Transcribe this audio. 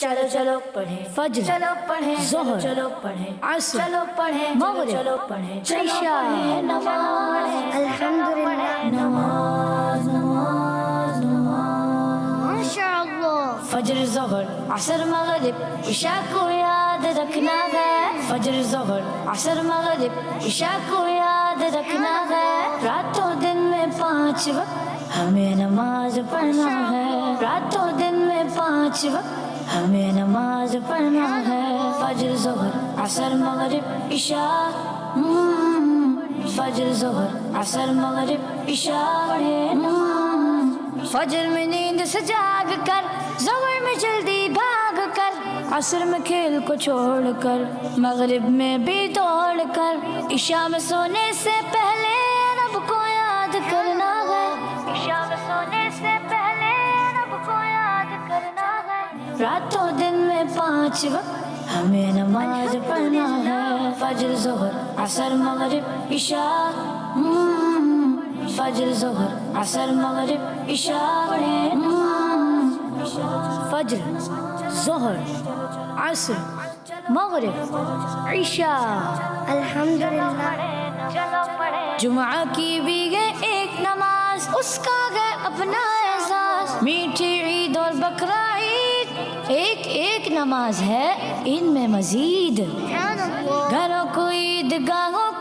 چلو چلو پڑھیں فجر، چلو پڑھیں ظہر، چلو پڑھیں عصر، چلو پڑھیں مغرب، چلو پڑھیں عشاء، نماز الحمدللہ نماز نماز نماز ماشاءاللہ فجر، ظہر، عصر، مغرب، عشاء کو یاد رکھنا ہے، فجر، ظہر، عصر، مغرب، عشاء کو یاد رکھنا ہے، راتوں دن میں 5 وقت ہمیں نماز پڑھنا ہے، راتوں دن میں 5 وقت ہمیں نماز پڑھنا ہے، فجر، ظہر، عصر، مغرب، عشاء، فجر، ظہر، عصر، مغرب، عشاء پڑھیں فجر میں نیند سے جاگ کر، ظہر میں جلدی بھاگ کر، عصر میں کھیل کو چھوڑ کر، مغرب میں بھی دوڑ کر، عشاء میں سونے سے پہلے رب کو یاد کرنا ہے، عشاء میں سونے سے پہلے رب کو یاد کرنا ہے، راتوں دن میں 5 وقت ہمیں نماز پڑھنا ہے، فجر، ظہر، عصر، مغرب، عشاء، فجر، ظہر، عصر، مغرب، عشاء پڑھیں فجر، ظہر، عصر، مغرب، عشاء الحمدللہ جمعہ کی بھی ہے ایک نماز، اس کا ہے اپنا احساس، میٹھی عید اور بقرہ عید ایک ایک نماز ہے ان میں مزید، سبحان اللہ گھروں کو عید گاہوں